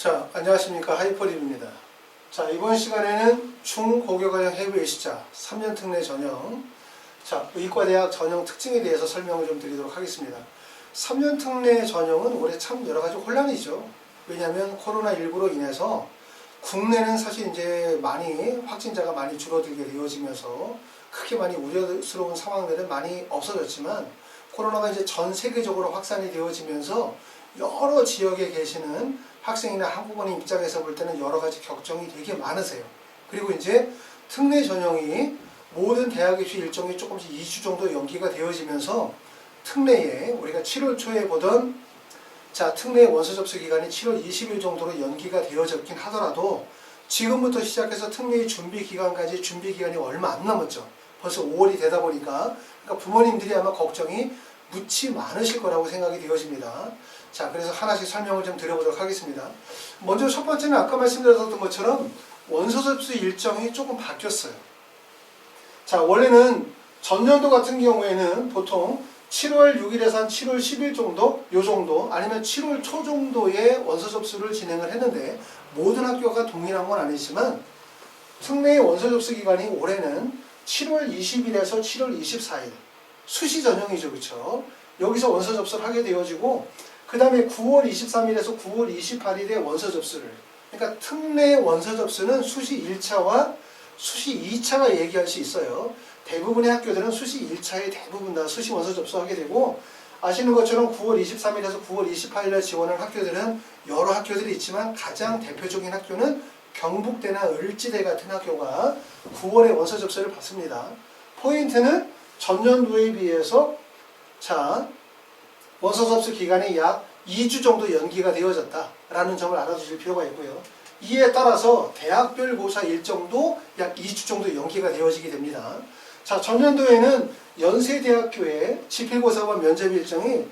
자, 안녕하십니까. 하이퍼립입니다. 자, 이번 시간에는 중고교과정 해부예시자 3년 특례 전형, 자, 의과대학 전형 특징에 대해서 설명을 좀 드리도록 하겠습니다. 3년 특례 전형은 올해 참 여러가지 혼란이죠. 왜냐하면 코로나19로 인해서 국내는 사실 이제 많이 확진자가 많이 줄어들게 되어지면서 크게 많이 우려스러운 상황들은 많이 없어졌지만, 코로나가 이제 전 세계적으로 확산이 되어지면서 여러 지역에 계시는 학생이나 한국어민 입장에서 볼 때는 여러 가지 격정이 되게 많으세요. 그리고 이제 특례 전형이 모든 대학 입시 일정이 조금씩 2주 정도 연기가 되어지면서 특례에 우리가 7월 초에 보던 특례 원서 접수 기간이 7월 20일 정도로 연기가 되어졌긴 하더라도 지금부터 시작해서 특례 준비 기간까지 준비 기간이 얼마 안 남았죠. 벌써 5월이 되다 보니까 그러니까 부모님들이 아마 걱정이 무지 많으실 거라고 생각이 되어집니다. 자, 그래서 하나씩 설명을 좀 드려보도록 하겠습니다. 먼저 첫 번째는 아까 말씀드렸던 것처럼 원서 접수 일정이 조금 바뀌었어요. 자, 원래는 전년도 같은 경우에는 보통 7월 6일에서 한 7월 10일 정도, 요 정도, 아니면 7월 초 정도에 원서 접수를 진행을 했는데, 모든 학교가 동일한 건 아니지만 특례의 원서 접수 기간이 올해는 7월 20일에서 7월 24일 수시 전형이죠, 그렇죠? 여기서 원서 접수를 하게 되어지고, 그 다음에 9월 23일에서 9월 28일에 원서 접수를, 그러니까 특례 원서 접수는 수시 1차와 수시 2차가 얘기할 수 있어요. 대부분의 학교들은 수시 1차에 대부분 다 수시 원서 접수하게 되고, 아시는 것처럼 9월 23일에서 9월 28일에 지원한 학교들은 여러 학교들이 있지만 가장 대표적인 학교는 경북대나 을지대 같은 학교가 9월에 원서 접수를 받습니다. 포인트는 전년도에 비해서 원서 접수 기간이 약 2주 정도 연기가 되어졌다라는 점을 알아두실 필요가 있고요. 이에 따라서 대학별 고사 일정도 약 2주 정도 연기가 되어지게 됩니다. 자, 전년도에는 연세대학교의 지필고사와 면접 일정이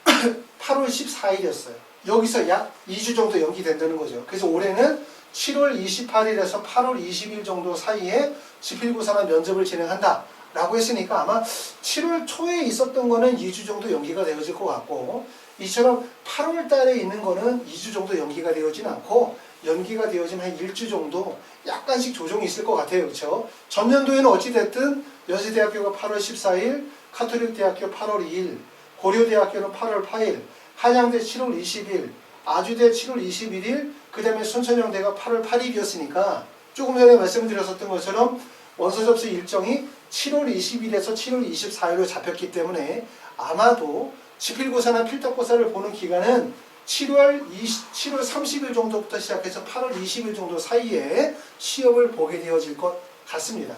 8월 14일이었어요. 여기서 약 2주 정도 연기된다는 거죠. 그래서 올해는 7월 28일에서 8월 20일 정도 사이에 지필고사나 면접을 진행한다 라고 했으니까 아마 7월 초에 있었던 거는 2주 정도 연기가 되어질 것 같고, 이처럼 8월 달에 있는 거는 2주 정도 연기가 되어지진 않고 연기가 되어지면 한 1주 정도 약간씩 조정이 있을 것 같아요. 그렇죠? 전년도에는 어찌됐든 연세대학교가 8월 14일, 카톨릭대학교 8월 2일, 고려대학교는 8월 8일, 한양대 7월 20일, 아주대 7월 21일, 그 다음에 순천향대가 8월 8일이었으니까 조금 전에 말씀드렸었던 것처럼 원서 접수 일정이 7월 20일에서 7월 24일로 잡혔기 때문에 아마도 지필고사나 필덕고사를 보는 기간은 7월 30일 정도부터 시작해서 8월 20일 정도 사이에 시험을 보게 되어질 것 같습니다.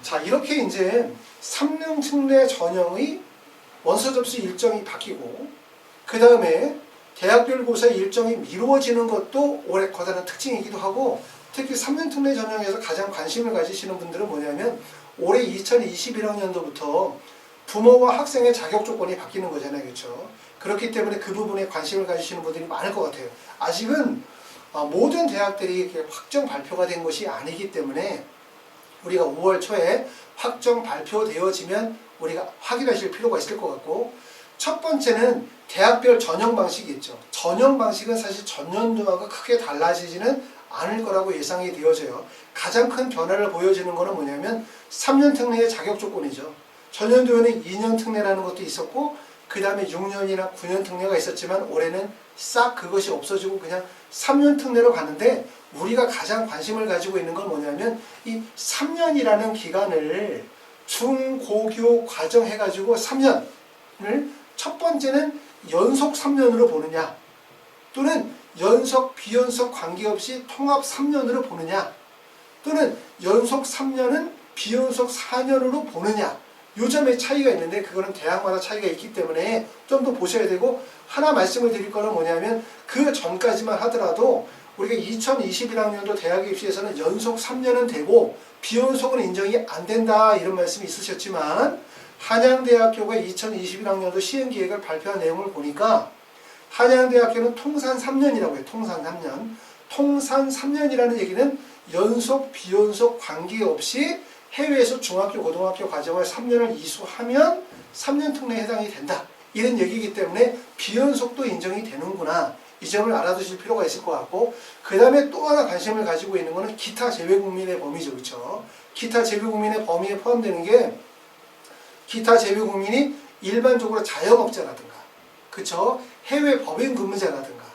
자, 이렇게 이제 3년 특례 전형의 원서 접수 일정이 바뀌고, 그 다음에 대학별 고사 일정이 미루어지는 것도 올해 커다란 특징이기도 하고, 특히 3년 특례 전형에서 가장 관심을 가지시는 분들은 뭐냐면 올해 2021학년도부터 부모와 학생의 자격 조건이 바뀌는 거잖아요. 그렇죠? 그렇기 때문에 그 부분에 관심을 가지시는 분들이 많을 것 같아요. 아직은 모든 대학들이 확정 발표가 된 것이 아니기 때문에 우리가 5월 초에 확정 발표되어지면 우리가 확인하실 필요가 있을 것 같고, 첫 번째는 대학별 전형 방식이 있죠. 전형 방식은 사실 전년도하고 크게 달라지지는 않을 거라고 예상이 되어져요. 가장 큰 변화를 보여주는 것은 뭐냐면 3년 특례의 자격 조건이죠. 전년도에는 2년 특례라는 것도 있었고, 그 다음에 6년이나 9년 특례가 있었지만 올해는 싹 그것이 없어지고 그냥 3년 특례로 가는데, 우리가 가장 관심을 가지고 있는 건 뭐냐면 이 3년이라는 기간을 중고교 과정 해가지고 3년을 첫 번째는 연속 3년으로 보느냐, 또는 연속 비연속 관계없이 통합 3년으로 보느냐, 또는 연속 3년은 비연속 4년으로 보느냐, 요 점에 차이가 있는데 그거는 대학마다 차이가 있기 때문에 좀 더 보셔야 되고, 하나 말씀을 드릴 거는 뭐냐면 그 전까지만 하더라도 우리가 2021학년도 대학 입시에서는 연속 3년은 되고 비연속은 인정이 안 된다 이런 말씀이 있으셨지만, 한양대학교가 2021학년도 시행계획을 발표한 내용을 보니까 한양대학교는 통산 3년이라고 해요. 통산 3년. 통산 3년이라는 얘기는 연속 비연속 관계없이 해외에서 중학교 고등학교 과정을 3년을 이수하면 3년 특례에 해당이 된다 이런 얘기이기 때문에 비연속도 인정이 되는구나 이 점을 알아두실 필요가 있을 것 같고, 그 다음에 또 하나 관심을 가지고 있는 거는 기타 재외국민의 범위죠. 그렇죠? 기타 재외국민의 범위에 포함되는 게 기타 재외국민이 일반적으로 자영업자라든가, 그쵸? 해외 법인 근무자라든가,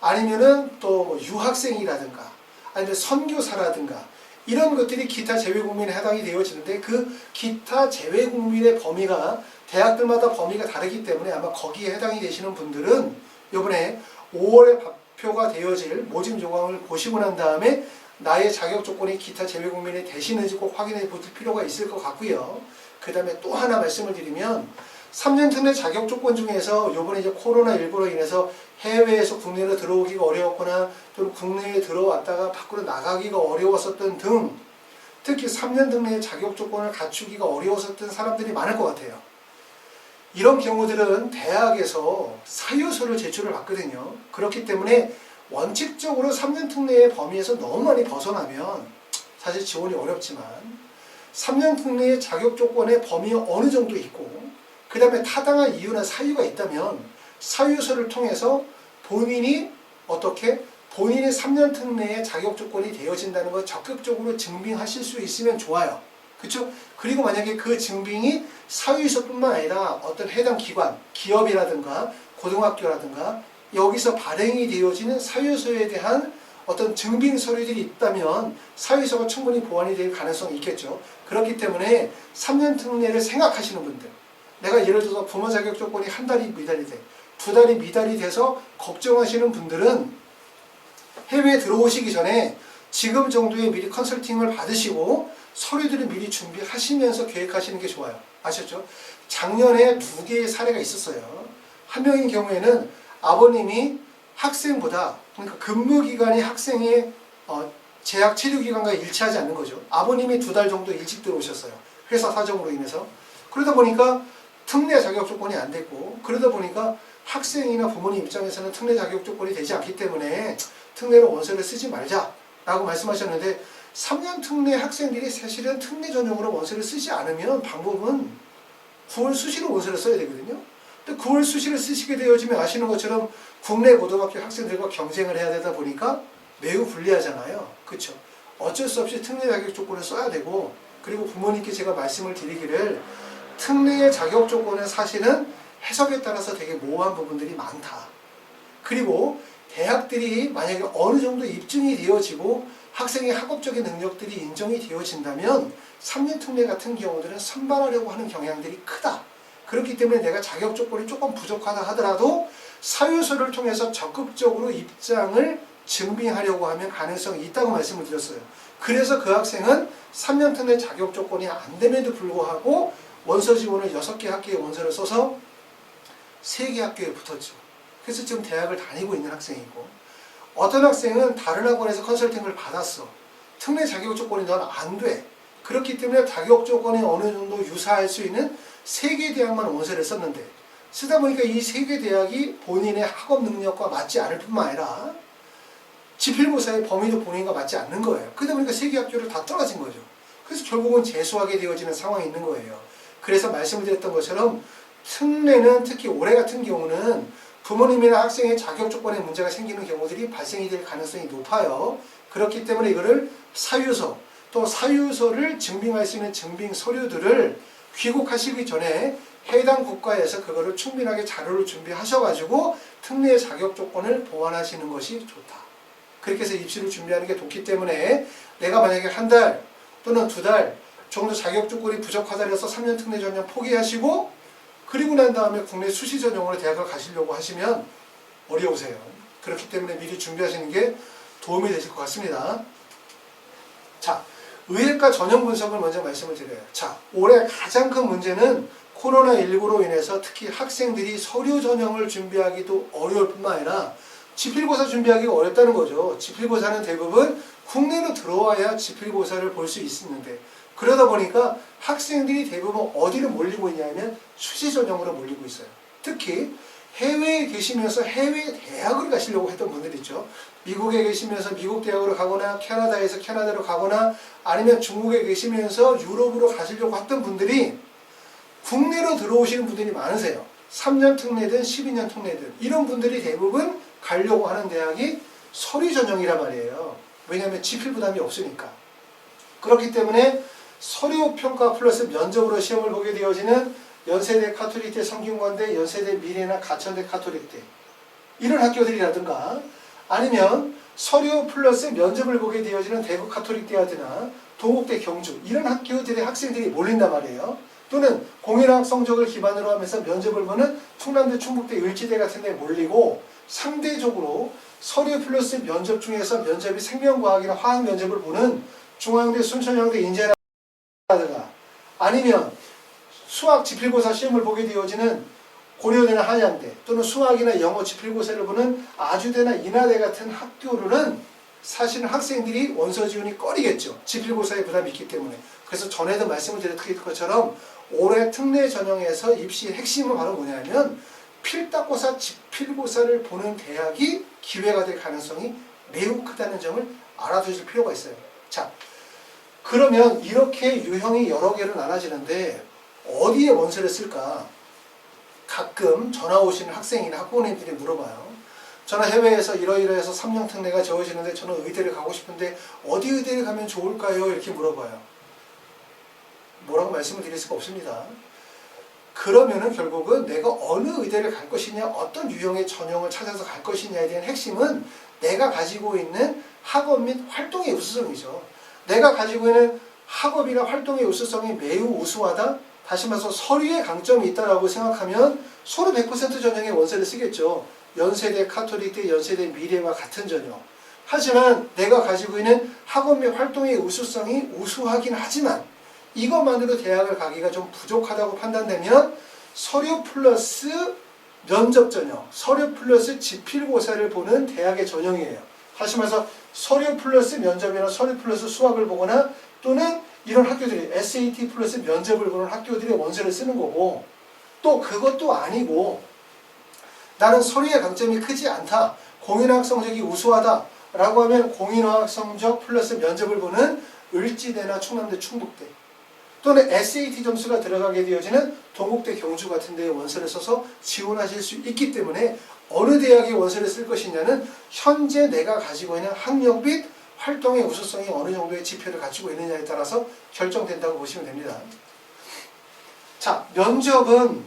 아니면은 또 뭐 유학생이라든가, 아니면 선교사라든가, 이런 것들이 기타 재외국민에 해당이 되어지는데, 그 기타 재외국민의 범위가 대학들마다 범위가 다르기 때문에 아마 거기에 해당이 되시는 분들은 이번에 5월에 발표가 되어질 모집 요강을 보시고 난 다음에 나의 자격 조건이 기타 재외국민이 되시는지 꼭 확인해 보실 필요가 있을 것 같고요. 그 다음에 또 하나 말씀을 드리면 3년 특례 자격 조건 중에서 이번에 이제 코로나19로 인해서 해외에서 국내로 들어오기가 어려웠거나 또는 국내에 들어왔다가 밖으로 나가기가 어려웠었던 등 특히 3년 특례 자격 조건을 갖추기가 어려웠었던 사람들이 많을 것 같아요. 이런 경우들은 대학에서 사유서를 제출을 받거든요. 그렇기 때문에 원칙적으로 3년 특례의 범위에서 너무 많이 벗어나면 사실 지원이 어렵지만 3년 특례의 자격 조건의 범위가 어느 정도 있고 그 다음에 타당한 이유나 사유가 있다면 사유서를 통해서 본인이 어떻게 본인의 3년 특례의 자격 조건이 되어진다는 걸 적극적으로 증빙하실 수 있으면 좋아요. 그렇죠? 그리고 만약에 그 증빙이 사유서뿐만 아니라 어떤 해당 기관, 기업이라든가 고등학교라든가 여기서 발행이 되어지는 사유서에 대한 어떤 증빙 서류들이 있다면 사유서가 충분히 보완이 될 가능성이 있겠죠. 그렇기 때문에 3년 특례를 생각하시는 분들, 내가 예를 들어서 부모 자격 조건이 한 달이 미달이 돼, 두 달이 미달이 돼서 걱정하시는 분들은 해외에 들어오시기 전에 지금 정도의 미리 컨설팅을 받으시고 서류들을 미리 준비하시면서 계획하시는 게 좋아요. 아셨죠? 작년에 2개의 사례가 있었어요. 한 명인 경우에는 아버님이 학생보다, 그러니까 근무기간이 학생의 재학 체류기간과 일치하지 않는 거죠. 아버님이 2달 정도 일찍 들어오셨어요. 회사 사정으로 인해서. 그러다 보니까 특례 자격 조건이 안 됐고, 그러다 보니까 학생이나 부모님 입장에서는 특례 자격 조건이 되지 않기 때문에 특례로 원서를 쓰지 말자라고 말씀하셨는데 3년 특례 학생들이 사실은 특례 전형으로 원서를 쓰지 않으면 방법은 9월 수시로 원서를 써야 되거든요. 근데 9월 수시를 쓰시게 되어지면 아시는 것처럼 국내 고등학교 학생들과 경쟁을 해야 되다 보니까 매우 불리하잖아요. 그렇죠? 어쩔 수 없이 특례 자격 조건을 써야 되고, 그리고 부모님께 제가 말씀을 드리기를 특례의 자격 조건은 사실은 해석에 따라서 되게 모호한 부분들이 많다. 그리고 대학들이 만약에 어느 정도 입증이 되어지고 학생의 학업적인 능력들이 인정이 되어진다면 3년 특례 같은 경우들은 선발하려고 하는 경향들이 크다. 그렇기 때문에 내가 자격 조건이 조금 부족하다 하더라도 사유서를 통해서 적극적으로 입장을 증빙하려고 하면 가능성이 있다고 말씀을 드렸어요. 그래서 그 학생은 3년 특례 자격 조건이 안 됨에도 불구하고 원서 지원을 6개 학교에 원서를 써서 3개 학교에 붙었죠. 그래서 지금 대학을 다니고 있는 학생이고, 어떤 학생은 다른 학원에서 컨설팅을 받았어. 특례 자격 조건이 넌 안 돼. 그렇기 때문에 자격 조건이 어느 정도 유사할 수 있는 3개 대학만 원서를 썼는데, 쓰다 보니까 이 3개 대학이 본인의 학업 능력과 맞지 않을 뿐만 아니라 지필고사의 범위도 본인과 맞지 않는 거예요. 그러다 보니까 3개 학교를 다 떨어진 거죠. 그래서 결국은 재수하게 되어지는 상황이 있는 거예요. 그래서 말씀을 드렸던 것처럼 특례는 특히 올해 같은 경우는 부모님이나 학생의 자격 조건에 문제가 생기는 경우들이 발생이 될 가능성이 높아요. 그렇기 때문에 이거를 사유서, 또 사유서를 증빙할 수 있는 증빙 서류들을 귀국하시기 전에 해당 국가에서 그거를 충분하게 자료를 준비하셔가지고 특례의 자격 조건을 보완하시는 것이 좋다. 그렇게 해서 입시를 준비하는 게 좋기 때문에 내가 만약에 한 달 또는 2달 정도 자격 조건이 부족하다 해서 3년 특례 전형 포기하시고 그리고 난 다음에 국내 수시 전형으로 대학을 가시려고 하시면 어려우세요. 그렇기 때문에 미리 준비하시는 게 도움이 되실 것 같습니다. 자, 의예과 전형 분석을 먼저 말씀을 드려요. 자, 올해 가장 큰 문제는 코로나19로 인해서 특히 학생들이 서류 전형을 준비하기도 어려울 뿐만 아니라 지필고사 준비하기가 어렵다는 거죠. 지필고사는 대부분 국내로 들어와야 지필고사를 볼 수 있는데, 그러다 보니까 학생들이 대부분 어디로 몰리고 있냐면 수시 전형으로 몰리고 있어요. 특히 해외에 계시면서 해외 대학을 가시려고 했던 분들 있죠. 미국에 계시면서 미국 대학으로 가거나 캐나다에서 캐나다로 가거나 아니면 중국에 계시면서 유럽으로 가시려고 했던 분들이 국내로 들어오시는 분들이 많으세요. 3년 특례든 12년 특례든 이런 분들이 대부분 가려고 하는 대학이 서류 전형이란 말이에요. 왜냐하면 지필 부담이 없으니까. 그렇기 때문에 서류 평가 플러스 면접으로 시험을 보게 되어지는 연세대 카톨릭대 성균관대, 연세대 미래나 가천대 카톨릭대 이런 학교들이라든가 아니면 서류 플러스 면접을 보게 되어지는 대구 카톨릭대학이나 동국대 경주 이런 학교들의 학생들이 몰린단 말이에요. 또는 공인학 성적을 기반으로 하면서 면접을 보는 충남대, 충북대, 을지대 같은 데 몰리고 상대적으로 서류 플러스 면접 중에서 면접이 생명과학이나 화학 면접을 보는 중앙대, 순천향대, 인제라든가 아니면 수학 지필고사 시험을 보게 되어지는 고려대나 한양대 또는 수학이나 영어 지필고사를 보는 아주대나 인하대 같은 학교로는 사실은 학생들이 원서 지원이 꺼리겠죠. 지필고사에 부담이 있기 때문에. 그래서 전에도 말씀을 드렸던 것처럼 올해 특례 전형에서 입시의 핵심은 바로 뭐냐면 필답고사, 지필고사를 보는 대학이 기회가 될 가능성이 매우 크다는 점을 알아두실 필요가 있어요. 자, 그러면 이렇게 유형이 여러 개로 나눠지는데 어디에 원서를 쓸까? 가끔 전화 오시는 학생이나 학부모님들이 물어봐요. 저는 해외에서 이러이러해서 3년 특례가 저어지는데 저는 의대를 가고 싶은데 어디 의대를 가면 좋을까요? 이렇게 물어봐요. 뭐라고 말씀을 드릴 수가 없습니다. 그러면은 결국은 내가 어느 의대를 갈 것이냐, 어떤 유형의 전형을 찾아서 갈 것이냐에 대한 핵심은 내가 가지고 있는 학업 및 활동의 우수성이죠. 내가 가지고 있는 학업이나 활동의 우수성이 매우 우수하다? 다시 말해서 서류에 강점이 있다라고 생각하면 서로 100% 전형의 원서를 쓰겠죠. 연세대 카톨릭대, 연세대 미래와 같은 전형. 하지만 내가 가지고 있는 학업 및 활동의 우수성이 우수하긴 하지만 이것만으로 대학을 가기가 좀 부족하다고 판단되면 서류 플러스 면접 전형, 서류 플러스 지필고사를 보는 대학의 전형이에요. 다시 말해서 서류 플러스 면접이나 서류 플러스 수학을 보거나 또는 이런 학교들이 SAT 플러스 면접을 보는 학교들이 원서를 쓰는 거고 또 그것도 아니고 나는 서류의 강점이 크지 않다. 공인학 성적이 우수하다. 라고 하면 공인학 성적 플러스 면접을 보는 을지대나 충남대, 충북대 또는 SAT 점수가 들어가게 되어지는 동국대, 경주 같은 데에 원서를 써서 지원하실 수 있기 때문에 어느 대학에 원서를 쓸 것이냐는 현재 내가 가지고 있는 학력 및 활동의 우수성이 어느 정도의 지표를 갖추고 있느냐에 따라서 결정된다고 보시면 됩니다. 자, 면접은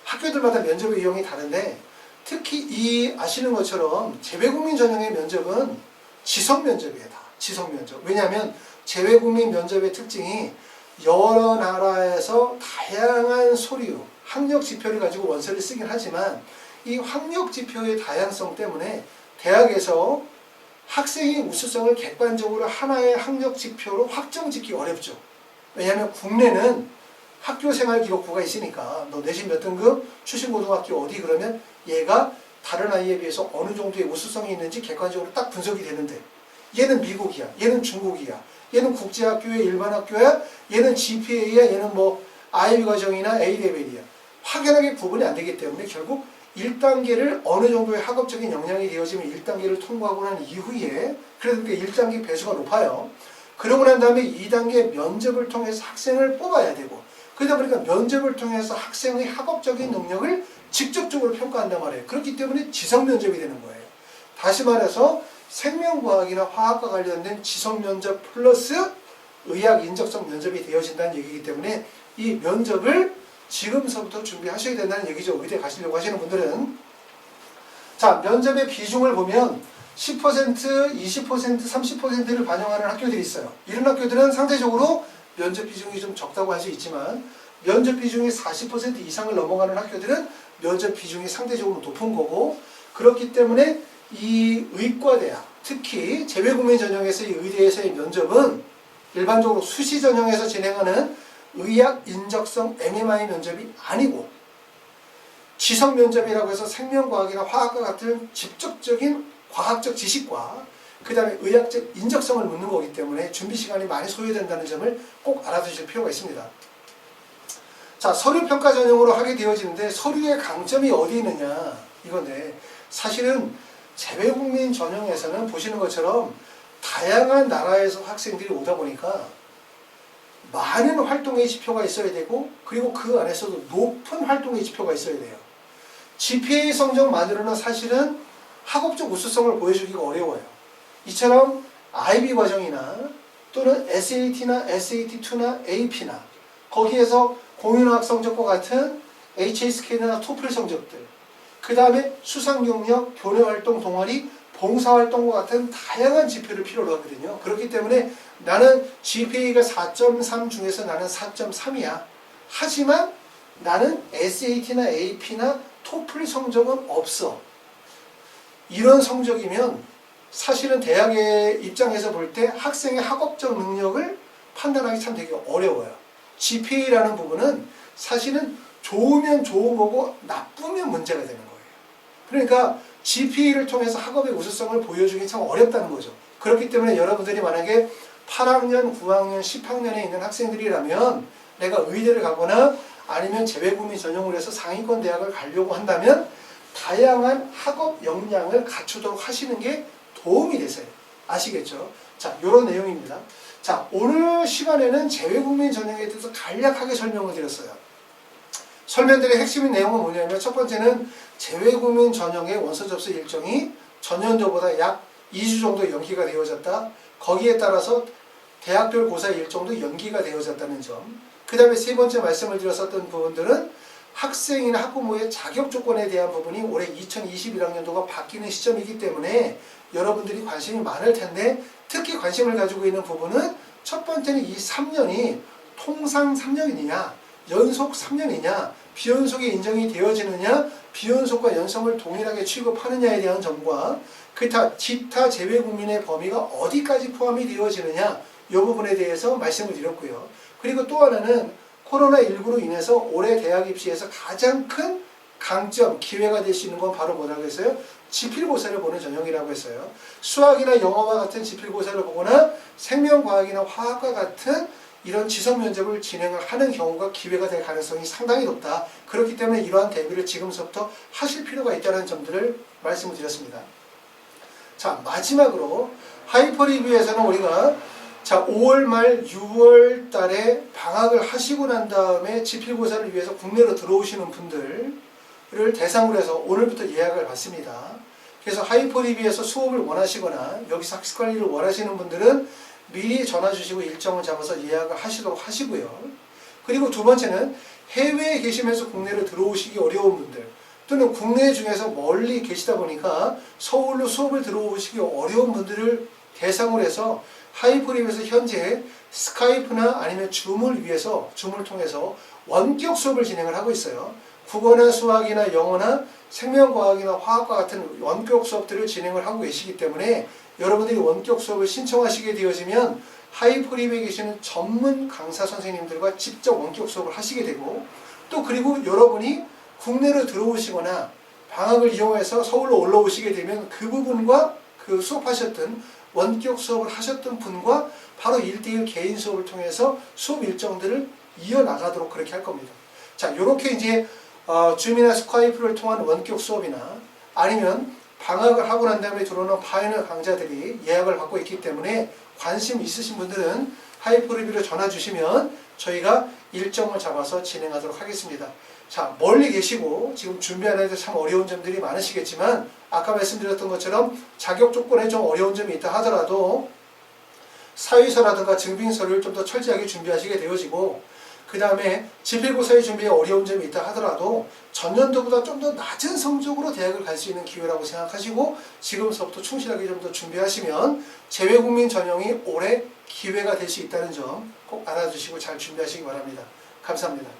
학교들마다 면접의 유형이 다른데 특히 이 아시는 것처럼 재외국민 전형의 면접은 지성 면접이에요. 다 지성 면접. 왜냐하면 재외국민 면접의 특징이 여러 나라에서 다양한 서류, 학력 지표를 가지고 원서를 쓰긴 하지만 이 학력 지표의 다양성 때문에 대학에서 학생의 우수성을 객관적으로 하나의 학력 지표로 확정짓기 어렵죠. 왜냐하면 국내는 학교생활기록부가 있으니까 너 내신 몇 등급, 출신고등학교 어디 그러면 얘가 다른 아이에 비해서 어느 정도의 우수성이 있는지 객관적으로 딱 분석이 되는데 얘는 미국이야, 얘는 중국이야, 얘는 국제학교야, 일반학교야, 얘는 GPA야, 얘는 뭐 IB 과정이나 A레벨이야. 확연하게 구분이 안 되기 때문에 결국 1단계를 어느 정도의 학업적인 역량이 되어지면 1단계를 통과하고 난 이후에 그래도 1단계 배수가 높아요. 그러고 난 다음에 2단계 면접을 통해서 학생을 뽑아야 되고 그러다 보니까 면접을 통해서 학생의 학업적인 능력을 직접적으로 평가한단 말이에요. 그렇기 때문에 지성 면접이 되는 거예요. 다시 말해서 생명과학이나 화학과 관련된 지성 면접 플러스 의학 인적성 면접이 되어진다는 얘기이기 때문에 이 면접을 지금서부터 준비하셔야 된다는 얘기죠. 의대 가시려고 하시는 분들은. 자, 면접의 비중을 보면 10%, 20%, 30%를 반영하는 학교들이 있어요. 이런 학교들은 상대적으로 면접 비중이 좀 적다고 할 수 있지만 면접 비중이 40% 이상을 넘어가는 학교들은 면접 비중이 상대적으로 높은 거고 그렇기 때문에 이 의과대학, 특히 재외국민 전형에서 이 의대에서의 면접은 일반적으로 수시 전형에서 진행하는 의학 인적성 MMI 면접이 아니고 지성 면접이라고 해서 생명과학이나 화학과 같은 직접적인 과학적 지식과 그 다음에 의학적 인적성을 묻는 거기 때문에 준비 시간이 많이 소요된다는 점을 꼭 알아두실 필요가 있습니다. 자, 서류평가 전형으로 하게 되어지는데 서류의 강점이 어디 있느냐 이건데 사실은 재외국민 전형에서는 보시는 것처럼 다양한 나라에서 학생들이 오다 보니까 많은 활동의 지표가 있어야 되고 그리고 그 안에서도 높은 활동의 지표가 있어야 돼요. GPA 성적만으로는 사실은 학업적 우수성을 보여주기가 어려워요. 이처럼 IB 과정이나 또는 SAT나 SAT2나 AP나 거기에서 공인어학 성적과 같은 HSK나 토플 성적들, 그 다음에 수상 경력, 교내 활동, 동아리, 봉사 활동과 같은 다양한 지표를 필요로 하거든요. 그렇기 때문에 나는 GPA가 4.3 중에서 나는 4.3이야. 하지만 나는 SAT나 AP나 토플 성적은 없어. 이런 성적이면 사실은 대학의 입장에서 볼 때 학생의 학업적 능력을 판단하기 참 되게 어려워요. GPA라는 부분은 사실은 좋으면 좋은 거고 나쁘면 문제가 되는 거예요. 그러니까 GPA를 통해서 학업의 우수성을 보여주기 참 어렵다는 거죠. 그렇기 때문에 여러분들이 만약에 8학년, 9학년, 10학년에 있는 학생들이라면 내가 의대를 가거나 아니면 재외국민 전형으로 해서 상위권 대학을 가려고 한다면 다양한 학업 역량을 갖추도록 하시는 게 도움이 되세요. 아시겠죠? 자, 이런 내용입니다. 자, 오늘 시간에는 재외국민 전형에 대해서 간략하게 설명을 드렸어요. 설명드릴 핵심인 내용은 뭐냐면 첫 번째는 재외국민 전형의 원서 접수 일정이 전년도보다 약 2주 정도 연기가 되어졌다. 거기에 따라서 대학별 고사 일정도 연기가 되어졌다는 점. 그 다음에 세 번째 말씀을 드렸었던 부분들은 학생이나 학부모의 자격 조건에 대한 부분이 올해 2021학년도가 바뀌는 시점이기 때문에 여러분들이 관심이 많을 텐데 특히 관심을 가지고 있는 부분은 첫 번째는 이 3년이 통상 3년이냐 연속 3년이냐 비연속이 인정이 되어지느냐 비연속과 연속을 동일하게 취급하느냐에 대한 점과 기타 재외국민의 범위가 어디까지 포함이 되어지느냐 이 부분에 대해서 말씀을 드렸고요. 그리고 또 하나는 코로나19로 인해서 올해 대학 입시에서 가장 큰 강점, 기회가 될 수 있는 건 바로 뭐라고 했어요? 지필고사를 보는 전형이라고 했어요. 수학이나 영어와 같은 지필고사를 보거나 생명과학이나 화학과 같은 이런 지성 면접을 진행을 하는 경우가 기회가 될 가능성이 상당히 높다. 그렇기 때문에 이러한 대비를 지금부터 하실 필요가 있다는 점들을 말씀을 드렸습니다. 자, 마지막으로 하이퍼 리뷰에서는 우리가 5월 말 6월 달에 방학을 하시고 난 다음에 지필고사를 위해서 국내로 들어오시는 분들을 대상으로 해서 오늘부터 예약을 받습니다. 그래서 하이퍼 리뷰에서 수업을 원하시거나 여기서 학습 관리를 원하시는 분들은 미리 전화 주시고 일정을 잡아서 예약을 하시도록 하시고요. 그리고 두 번째는 해외에 계시면서 국내로 들어오시기 어려운 분들 또는 국내 중에서 멀리 계시다 보니까 서울로 수업을 들어오시기 어려운 분들을 대상으로 해서 하이퍼리뷰에서 현재 스카이프나 아니면 줌을 통해서 원격 수업을 진행을 하고 있어요. 국어나 수학이나 영어나 생명과학이나 화학과 같은 원격 수업들을 진행을 하고 계시기 때문에 여러분들이 원격 수업을 신청하시게 되어지면 하이퍼리뷰에 계시는 전문 강사 선생님들과 직접 원격 수업을 하시게 되고 또 그리고 여러분이 국내로 들어오시거나 방학을 이용해서 서울로 올라오시게 되면 그 부분과 그 수업하셨던 원격 수업을 하셨던 분과 바로 1대1 개인 수업을 통해서 수업 일정들을 이어나가도록 그렇게 할 겁니다. 자, 이렇게 이제 줌이나 스카이프를 통한 원격 수업이나 아니면 방학을 하고 난 다음에 들어오는 파이널 강좌들이 예약을 받고 있기 때문에 관심 있으신 분들은 하이퍼리뷰로 전화 주시면 저희가 일정을 잡아서 진행하도록 하겠습니다. 자, 멀리 계시고 지금 준비하는 데 참 어려운 점들이 많으시겠지만 아까 말씀드렸던 것처럼 자격 조건에 좀 어려운 점이 있다 하더라도 사유서라든가 증빙서를 좀 더 철저하게 준비하시게 되어지고 그 다음에 지필고사의 준비에 어려운 점이 있다 하더라도 전년도보다 좀 더 낮은 성적으로 대학을 갈 수 있는 기회라고 생각하시고 지금서부터 충실하게 좀 더 준비하시면 재외국민 전형이 올해 기회가 될 수 있다는 점 꼭 알아주시고 잘 준비하시기 바랍니다. 감사합니다.